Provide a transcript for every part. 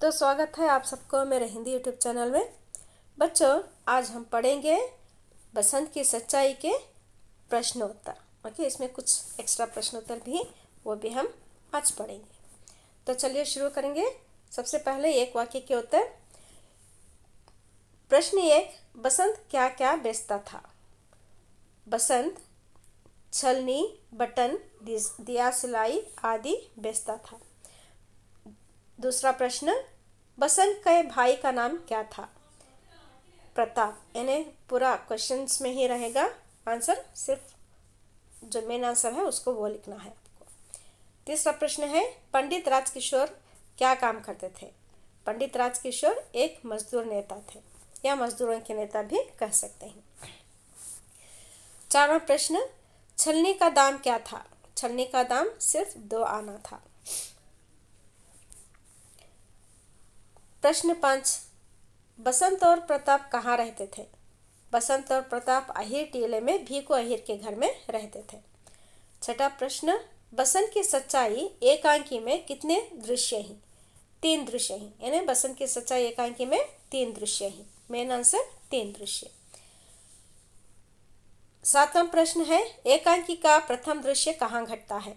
तो स्वागत है आप सबको मेरे हिंदी यूट्यूब चैनल में। बच्चों, आज हम पढ़ेंगे बसंत की सच्चाई के प्रश्नोत्तर। ओके, इसमें कुछ एक्स्ट्रा प्रश्नोत्तर भी वो भी हम आज पढ़ेंगे। तो चलिए शुरू करेंगे। सबसे पहले एक वाक्य के उत्तर। प्रश्न 1, बसंत क्या क्या बेचता था? बसंत छलनी, बटन, दिया सिलाई आदि बेचता था। दूसरा प्रश्न, बसंत के भाई का नाम क्या था? प्रताप। यानी पूरा क्वेश्चंस में ही रहेगा आंसर, सिर्फ जो मेन आंसर है उसको वो लिखना है आपको। तीसरा प्रश्न है, पंडित राजकिशोर क्या काम करते थे? पंडित राजकिशोर एक मजदूर नेता थे, या मजदूरों के नेता भी कह सकते हैं। चारवां प्रश्न, छलनी का दाम क्या था? छलनी का दाम सिर्फ 2 आना था। प्रश्न 5, बसंत और प्रताप कहाँ रहते थे? बसंत और प्रताप अहिर टीले में भीखू अहिर के घर में रहते थे। छठा प्रश्न, बसंत की सच्चाई एकांकी में कितने दृश्य हैं? 3 दृश्य हैं। यानी बसंत की सच्चाई एकांकी में 3 दृश्य हैं। मेन आंसर 3 दृश्य। सातवां प्रश्न है, एकांकी का प्रथम दृश्य कहाँ घटता है?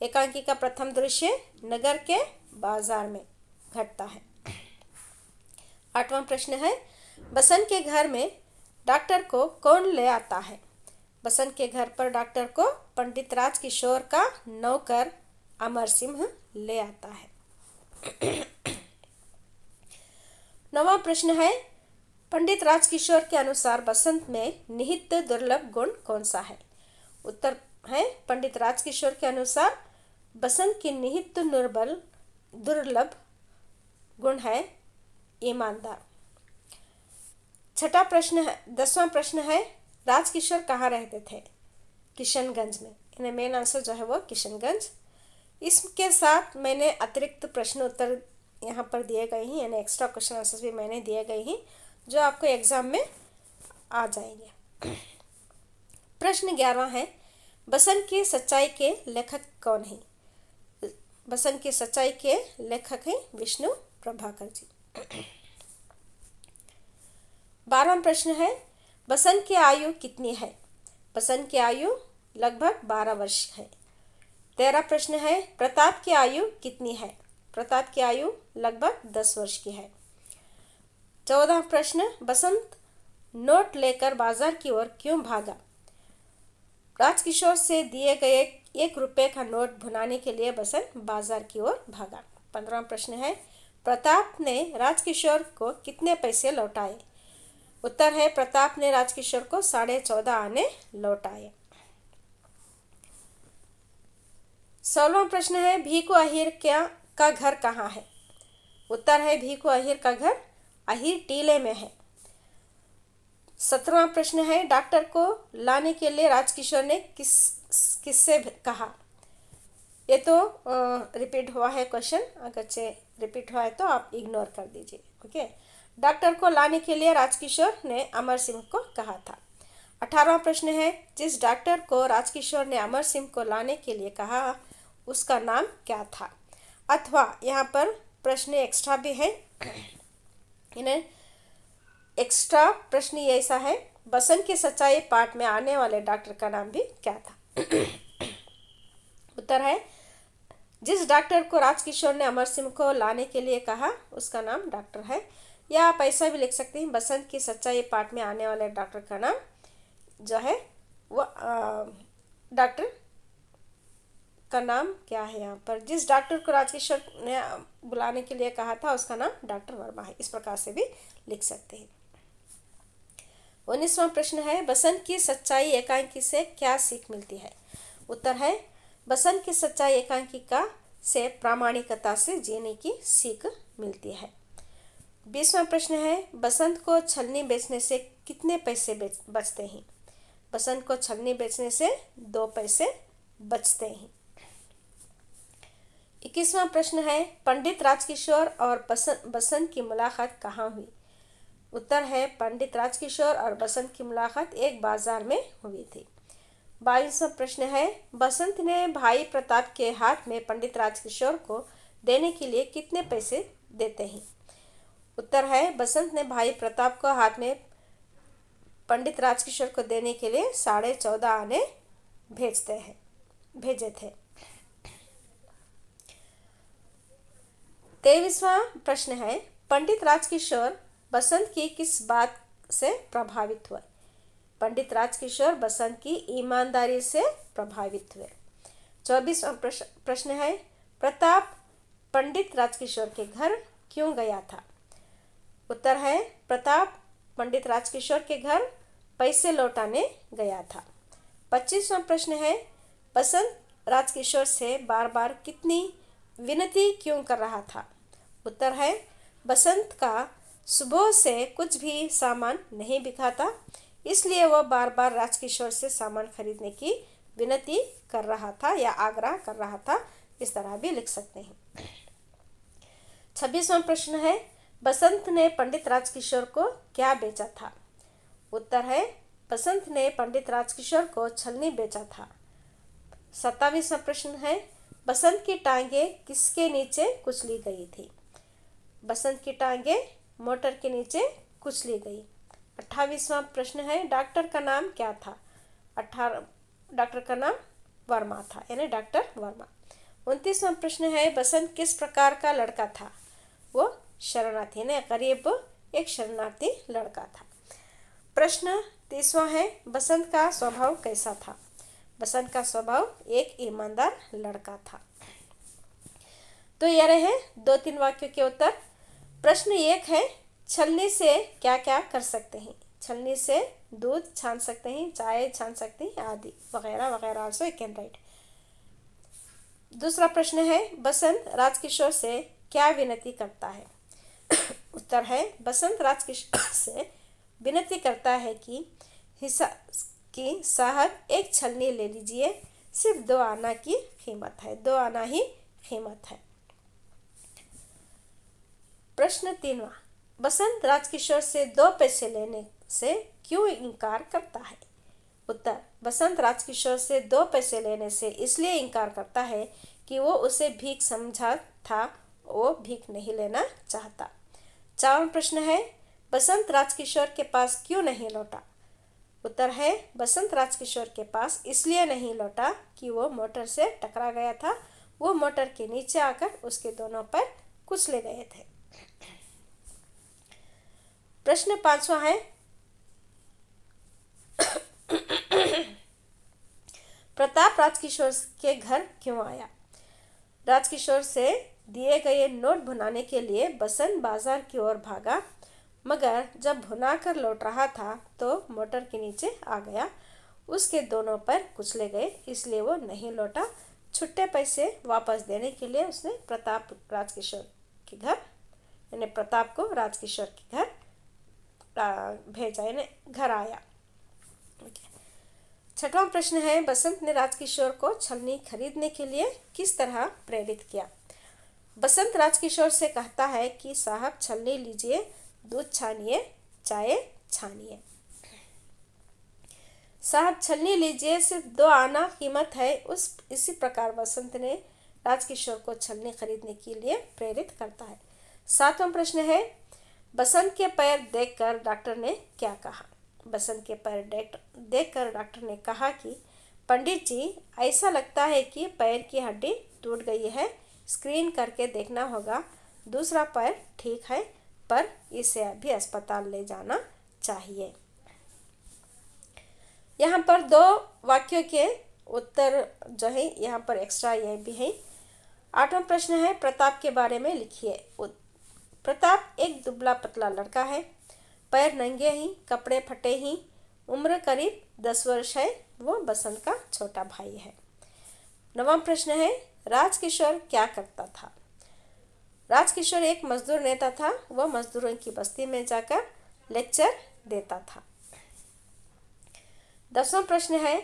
एकांकी का प्रथम दृश्य नगर के बाजार में घटता है। आठवां प्रश्न है, बसंत के घर में डॉक्टर को कौन ले आता है? बसंत के घर पर डॉक्टर को पंडित राजकिशोर का नौकर अमर सिंह ले आता है। नौवां प्रश्न है, पंडित राजकिशोर के अनुसार बसंत में निहित दुर्लभ गुण कौन सा है? उत्तर है, पंडित राजकिशोर के अनुसार बसंत की निहित दुर्लभ गुण है ईमानदार। छठा प्रश्न है, 10वां प्रश्न है, राजकिशोर कहाँ रहते थे? किशनगंज में। इन्हें मेन आंसर जो है वो किशनगंज। इसके साथ मैंने अतिरिक्त प्रश्न उत्तर यहाँ पर दिए गए हैं, यानी एक्स्ट्रा क्वेश्चन आंसर भी मैंने दिए गए हैं जो आपको एग्जाम में आ जाएंगे। प्रश्न 11वां है, बसंत की सच्चाई के लेखक कौन है? बसंत की सच्चाई के लेखक हैं विष्णु प्रभाकर जी। 12वां प्रश्न है, बसंत की आयु कितनी है? बसंत की आयु लगभग 12 वर्ष है। 13वां प्रश्न है, प्रताप की आयु कितनी है? प्रताप की आयु लगभग 10 वर्ष की है। 14वां प्रश्न, बसंत नोट लेकर बाजार की ओर क्यों भागा? राजकिशोर से दिए गए 1 रुपये का नोट भुनाने के लिए बसंत बाजार की ओर भागा। 15वां प्रश्न है, प्रताप ने राजकिशोर को कितने पैसे लौटाए? उत्तर है, प्रताप ने राजकिशोर को 14.5 आने लौटाए। 16वां प्रश्न है, भीखू अहिर का घर कहाँ है? उत्तर है, भीखू अहिर का घर अहिर टीले में है। 17वां प्रश्न है, डॉक्टर को लाने के लिए राजकिशोर ने किससे कहा? ये तो रिपीट हुआ है क्वेश्चन, अगर रिपीट हुआ है तो आप इग्नोर कर दीजिए। ओके, डॉक्टर को लाने के लिए राजकिशोर ने अमर सिंह को कहा था। 18वां प्रश्न है, जिस डॉक्टर को राजकिशोर ने अमर सिंह को लाने के लिए कहा उसका नाम क्या था? अथवा यहाँ पर प्रश्न एक्स्ट्रा भी है। इन्हें एक्स्ट्रा प्रश्न ऐसा है, बसंत की सच्चाई पाठ में आने वाले डॉक्टर का नाम भी क्या था? उत्तर है, जिस डॉक्टर को राजकिशोर ने अमर सिंह को लाने के लिए कहा उसका नाम डॉक्टर है। या आप ऐसा भी लिख सकते हैं, बसंत की सच्चाई पाठ में आने वाले डॉक्टर का नाम जो है वो डॉक्टर का नाम क्या है? यहाँ पर जिस डॉक्टर को राजकिशोर ने बुलाने के लिए कहा था उसका नाम डॉक्टर वर्मा है। इस प्रकार से भी लिख सकते हैं। 19वां प्रश्न है, बसंत की सच्चाई एकांकी से क्या सीख मिलती है? उत्तर है, बसंत की सच्चाई एकांकिका से प्रामाणिकता से जीने की सीख मिलती है। 20वां प्रश्न है, बसंत को छलनी बेचने से कितने पैसे बचते हैं? बसंत को छलनी बेचने से 2 पैसे बचते हैं। 21वां प्रश्न है, पंडित राजकिशोर और बसंत की मुलाकात कहाँ हुई? उत्तर है, पंडित राजकिशोर और बसंत की मुलाकात एक बाजार में हुई थी। 22वां प्रश्न है, बसंत ने भाई प्रताप के हाथ में पंडित राजकिशोर को देने के लिए कितने पैसे देते हैं। उत्तर है बसंत ने भाई प्रताप को हाथ में पंडित राजकिशोर को देने के लिए 14.5 आने भेजे थे। 23वां प्रश्न है पंडित राजकिशोर बसंत की किस बात से प्रभावित हुए? पंडित राजकिशोर बसंत की ईमानदारी से प्रभावित हुए। 24वां प्रश्न है प्रताप पंडित राजकिशोर के घर क्यों गया था? उत्तर है प्रताप पंडित राजकिशोर के घर पैसे लौटाने गया था। 25वां प्रश्न है बसंत राजकिशोर से बार बार कितनी विनती क्यों कर रहा था? उत्तर है बसंत का सुबह से कुछ भी सामान नहीं बिका था, इसलिए वह बार बार राजकिशोर से सामान खरीदने की विनती कर रहा था या आग्रह कर रहा था, इस तरह भी लिख सकते हैं। 26वां प्रश्न है बसंत ने पंडित राजकिशोर को क्या बेचा था? उत्तर है बसंत ने पंडित राजकिशोर को छलनी बेचा था। 27वां प्रश्न है बसंत की टांगे किसके नीचे कुचली गई थी? बसंत की टांगे मोटर के नीचे कुचली गई। 28वां प्रश्न है डॉक्टर का नाम क्या था? डॉक्टर का नाम वर्मा था, यानी डॉक्टर वर्मा। 29वां प्रश्न है बसंत किस प्रकार का लड़का था? वो शरणार्थी, यानी गरीब एक शरणार्थी लड़का था। प्रश्न 30वां है बसंत का स्वभाव कैसा था? बसंत का स्वभाव एक ईमानदार लड़का था। तो यह रहे 2-3 वाक्यों के उत्तर। प्रश्न 1 है छलनी से क्या क्या कर सकते हैं? छलनी से दूध छान सकते हैं, चाय छान सकते हैं आदि वगैरह वगैरह। Also you can write. दूसरा प्रश्न है बसंत राजकिशोर से क्या विनती करता है? उत्तर है बसंत राजकिशोर से विनती करता है कि साहब एक छलनी ले लीजिए, सिर्फ 2 आना की कीमत है, 2 आना ही कीमत है। प्रश्न 3वां बसंत राजकिशोर से 2 पैसे लेने से क्यों इनकार करता है? उत्तर बसंत राजकिशोर से 2 पैसे लेने से इसलिए इनकार करता है कि वो उसे भीख समझा था, वो भीख नहीं लेना चाहता। 4वां प्रश्न है बसंत राजकिशोर के पास क्यों नहीं लौटा? उत्तर है बसंत राजकिशोर के पास इसलिए नहीं लौटा कि वो मोटर से टकरा गया था, वो मोटर के नीचे आकर उसके दोनों पैर कुचले गए थे। प्रश्न 5वां है प्रताप राजकिशोर के घर क्यों आया? राजकिशोर से दिए गए नोट भुनाने के लिए बसंत बाजार की ओर भागा, मगर जब भुना कर लौट रहा था तो मोटर के नीचे आ गया, उसके दोनों पैर कुचले गए, इसलिए वो नहीं लौटा। छुट्टे पैसे वापस देने के लिए उसने प्रताप राजकिशोर के घर, यानी प्रताप को राजकिशोर के घर भेजा, यानी घर आया। 6वां प्रश्न है बसंत ने राजकिशोर को छलनी खरीदने के लिए किस तरह प्रेरित किया? बसंत राजकिशोर से कहता है कि साहब छलनी लीजिए, दूध छानिए, चाय छानिए। साहब छलनी लीजिए, सिर्फ 2 आना कीमत है। इसी प्रकार बसंत ने राजकिशोर को छलनी खरीदने के लिए प्रेरित करता है। 7वां प्रश्न है बसंत के पैर देखकर डॉक्टर ने क्या कहा? बसंत के पैर देखकर डॉक्टर ने कहा कि पंडित जी, ऐसा लगता है कि पैर की हड्डी टूट गई है, स्क्रीन करके देखना होगा। दूसरा पैर ठीक है, पर इसे अभी अस्पताल ले जाना चाहिए। यहाँ पर 2 वाक्यों के उत्तर जो है यहाँ पर एक्स्ट्रा ये भी है। 8वां प्रश्न है प्रताप के बारे में लिखिए। प्रताप एक दुबला पतला लड़का है, पैर नंगे ही, कपड़े फटे ही, उम्र करीब 10 वर्ष है, वो बसंत का छोटा भाई है। 9वां प्रश्न है राजकिशोर क्या करता था? राजकिशोर एक मजदूर नेता था, वह मजदूरों की बस्ती में जाकर लेक्चर देता था। 10वां प्रश्न है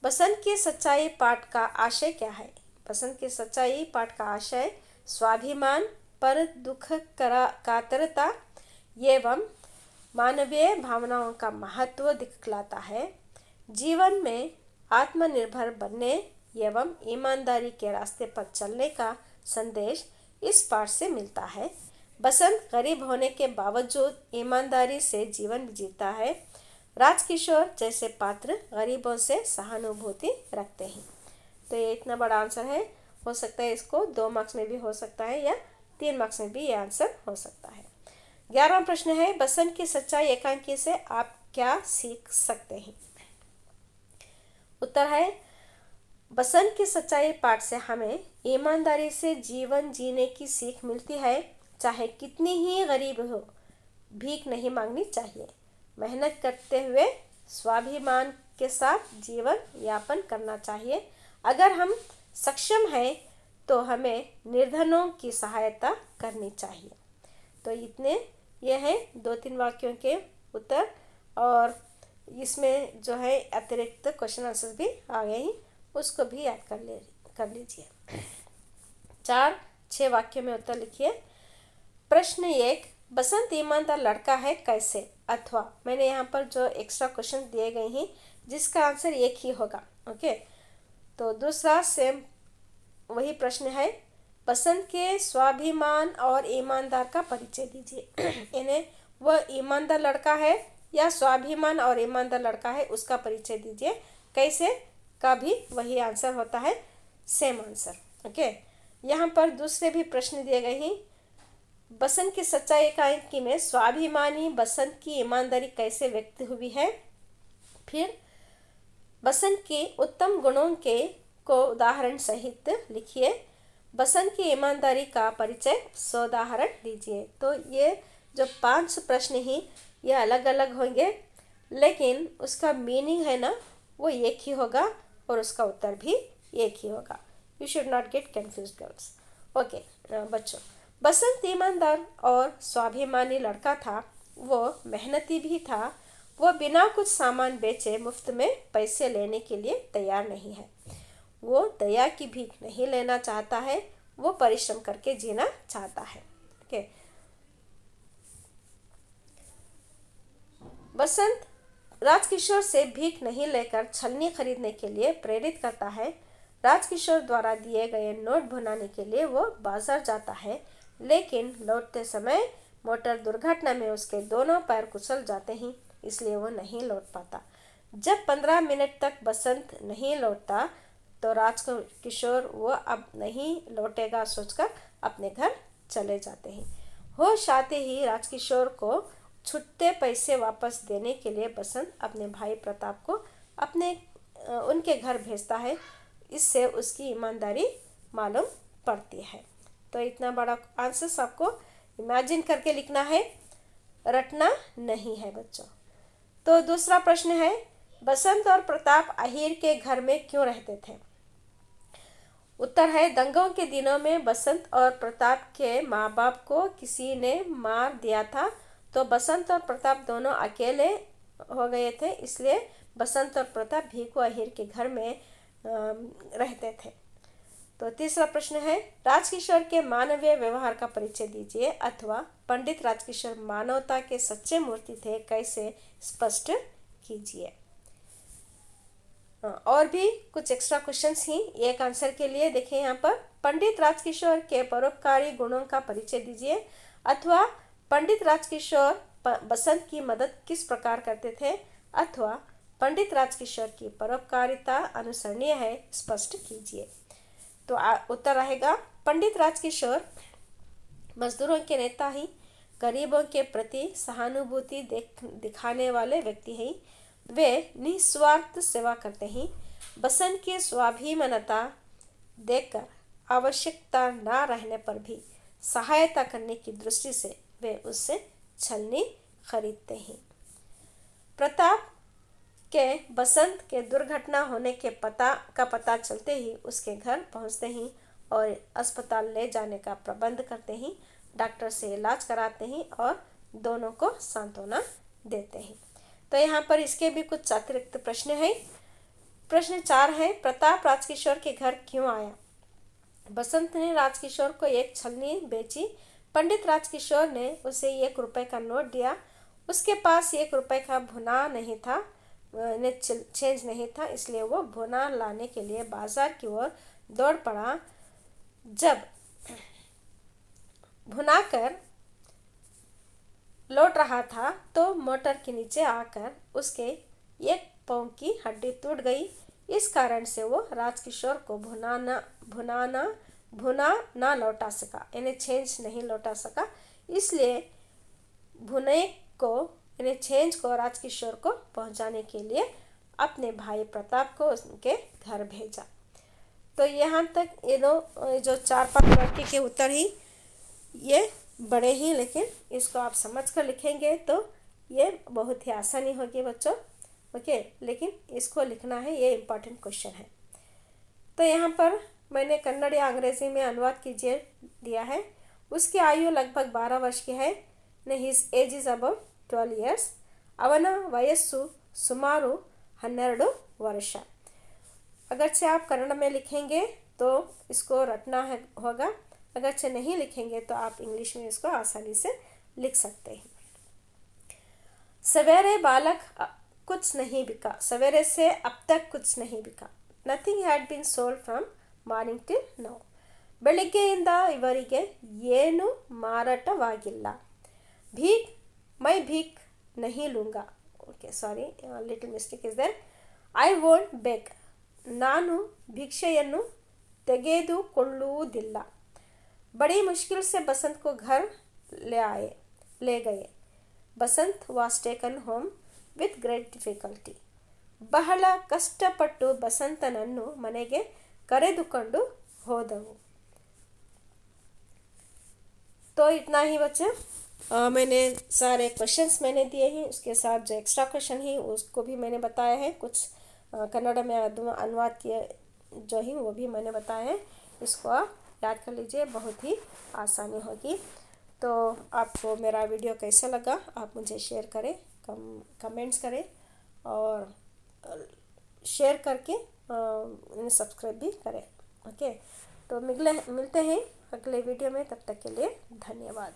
बसंत की सच्चाई पाठ का आशय क्या है? बसंत की सच्चाई पाठ का आशय स्वाभिमान पर दुख कातरता एवं मानवीय भावनाओं का महत्व दिखलाता है। जीवन में आत्मनिर्भर बनने एवं ईमानदारी के रास्ते पर चलने का संदेश इस पाठ से मिलता है। बसंत गरीब होने के बावजूद ईमानदारी से जीवन जीता है। राजकिशोर जैसे पात्र गरीबों से सहानुभूति रखते हैं। तो ये इतना बड़ा आंसर है। हो सकता है इसको 2 मार्क्स में भी हो सकता है या 3 मार्क्स में भी ये आंसर हो सकता है। 11वां प्रश्न है, बसंत की सच्चाई एकांकी से आप क्या सीख सकते हैं? उत्तर है, बसंत की सच्चाई पाठ से हमें ईमानदारी से जीवन जीने की सीख मिलती है। चाहे कितनी ही गरीब हो, भीख नहीं मांगनी चाहिए। मेहनत करते हुए स्वाभिमान के साथ जीवन यापन करना चाहिए। अगर हम सक्षम हैं तो हमें निर्धनों की सहायता करनी चाहिए। तो इतने ये हैं 2-3 वाक्यों के उत्तर, और इसमें जो है अतिरिक्त क्वेश्चन आंसर भी आ गए हैं, उसको भी याद कर लीजिए। 4-6 वाक्यों में उत्तर लिखिए। प्रश्न 1, बसंत ईमानदार लड़का है कैसे? अथवा मैंने यहाँ पर जो एक्स्ट्रा क्वेश्चन दिए गए हैं जिसका आंसर एक ही होगा। ओके, तो दूसरा सेम वही प्रश्न है, बसंत के स्वाभिमान और ईमानदार का परिचय दीजिए। इन्हें वह ईमानदार लड़का है या स्वाभिमान और ईमानदार लड़का है उसका परिचय दीजिए। कैसे का भी वही आंसर होता है, सेम आंसर। ओके, यहाँ पर दूसरे भी प्रश्न दिए गए हैं। बसंत की सच्चाई एकांकी में स्वाभिमानी बसंत की ईमानदारी कैसे व्यक्त हुई है? फिर बसंत के उत्तम गुणों को उदाहरण सहित लिखिए। बसंत की ईमानदारी का परिचय सोदाहरण दीजिए। तो ये जो 5 प्रश्न हैं ये अलग अलग होंगे, लेकिन उसका मीनिंग है ना वो एक ही होगा और उसका उत्तर भी एक ही होगा। You should not gate confused girls. Okay बच्चों, बसंत ईमानदार और स्वाभिमानी लड़का था। वो मेहनती भी था। वो बिना कुछ सामान बेचे मुफ्त में पैसे लेने के लिए तैयार नहीं है। वो दया की भीख नहीं लेना चाहता है, वो परिश्रम करके जीना चाहता है। ओके, बसंत राजकिशोर से भीख नहीं लेकर छलनी खरीदने के लिए प्रेरित करता है। राजकिशोर द्वारा दिए गए नोट भुनाने के लिए वो बाजार जाता है, लेकिन लौटते समय मोटर दुर्घटना में उसके दोनों पैर कुचल जाते हैं, इसलिए वो नहीं लौट पाता। जब 15 मिनट तक बसंत नहीं लौटता तो राजकिशोर वो अब नहीं लौटेगा सोचकर अपने घर चले जाते हैं। होश आते ही राजकिशोर को छुट्टे पैसे वापस देने के लिए बसंत अपने भाई प्रताप को उनके घर भेजता है। इससे उसकी ईमानदारी मालूम पड़ती है। तो इतना बड़ा आंसर आपको इमेजिन करके लिखना है, रटना नहीं है बच्चों। तो दूसरा प्रश्न है, बसंत और प्रताप अहीर के घर में क्यों रहते थे? उत्तर है, दंगों के दिनों में बसंत और प्रताप के माँ बाप को किसी ने मार दिया था, तो बसंत और प्रताप दोनों अकेले हो गए थे, इसलिए बसंत और प्रताप भीखू अहीर के घर में रहते थे। तो तीसरा प्रश्न है, राजकिशोर के मानवीय व्यवहार का परिचय दीजिए। अथवा पंडित राजकिशोर मानवता के सच्चे मूर्ति थे, कैसे स्पष्ट कीजिए। और भी कुछ एक्स्ट्रा क्वेश्चंस ही एक आंसर के लिए देखिए यहाँ पर, पंडित राजकिशोर के परोपकारी गुणों का परिचय दीजिए। अथवा पंडित राजकिशोर बसंत की मदद किस प्रकार करते थे। अथवा पंडित राजकिशोर की परोपकारिता अनुसरणीय है, स्पष्ट कीजिए। तो उत्तर रहेगा, पंडित राजकिशोर मजदूरों के नेता ही, गरीबों के प्रति सहानुभूति दिखाने वाले व्यक्ति हैं। वे निस्वार्थ सेवा करते हैं। बसंत की स्वाभिमानता देखकर आवश्यकता न रहने पर भी सहायता करने की दृष्टि से वे उससे छलनी खरीदते हैं। प्रताप के बसंत के दुर्घटना होने के पता चलते ही उसके घर पहुंचते हैं और अस्पताल ले जाने का प्रबंध करते हैं, डॉक्टर से इलाज कराते हैं और दोनों को सांत्वना देते हैं। तो यहाँ पर इसके भी कुछ अतिरिक्त प्रश्न हैं। प्रश्न 4 है, प्रताप राजकिशोर के घर क्यों आया? बसंत ने राजकिशोर को एक छलनी बेची। पंडित राजकिशोर ने उसे 1 रुपए का नोट दिया। उसके पास 1 रुपए का भुना नहीं था, चेंज नहीं था, इसलिए वो भुना लाने के लिए बाजार की ओर दौड़ पड़ा। जब भुनाकर लौट रहा था तो मोटर के नीचे आकर उसके एक पाँव की हड्डी टूट गई। इस कारण से वो राजकिशोर को भुना ना लौटा सका, यानी छेंच नहीं लौटा सका। इसलिए भुने को यानी छेंच को राजकिशोर को पहुंचाने के लिए अपने भाई प्रताप को उनके घर भेजा। तो यहाँ तक ये जो 4-5 वाक्य के उत्तर ही ये बड़े ही, लेकिन इसको आप समझ कर लिखेंगे तो ये बहुत ही आसानी होगी बच्चों। ओके, लेकिन इसको लिखना है, ये इम्पॉर्टेंट क्वेश्चन है। तो यहाँ पर मैंने कन्नड़ या अंग्रेजी में अनुवाद कीजिए दिया है। उसकी आयु लगभग 12 वर्ष की है। His age is about 12 years। ಅವನ ವಯಸ್ಸು ಸುಮಾರು 12 वर्ष। अगरचे आप कन्नड़ में लिखेंगे तो इसको रटना होगा, अगरचे नहीं लिखेंगे तो आप इंग्लिश में इसको आसानी से लिख सकते हैं। सवेरे बालक कुछ नहीं बिका, सवेरे से अब तक कुछ नहीं बिका। Nothing had been sold from morning till now. ಬೆಳಿಗ್ಗೆಯಿಂದ ಇವರಿಗೆ ಏನು ಮಾರಾಟವಾಗಿಲ್ಲ। भीख मैं भीख नहीं लूँगा। Okay, sorry, little mistake is there. I won't beg, ನಾನು ಭಿಕ್ಷೆಯನ್ನು ತೆಗೆದುಕೊಳ್ಳುವುದಿಲ್ಲ। बड़ी मुश्किल से बसंत को घर ले गए। बसंत was taken home with great difficulty। ಬಹಳ ಕಷ್ಟಪಟ್ಟು ಬಸಂತನನ್ನು ಮನೆಗೆ ಕರೆದುಕೊಂಡು ಹೋದವು। तो इतना ही बच्चे, मैंने सारे क्वेश्चंस मैंने दिए हैं, उसके साथ जो एक्स्ट्रा क्वेश्चन ही उसको भी मैंने बताया है। कुछ कन्नड़ में अनुवाद किए जो ही वो भी मैंने बताया है। इसको आप याद कर लीजिए, बहुत ही आसानी होगी। तो आपको मेरा वीडियो कैसा लगा आप मुझे शेयर करें, कमेंट्स करें और शेयर करके सब्सक्राइब भी करें। ओके, तो मिलते हैं अगले वीडियो में, तब तक के लिए धन्यवाद।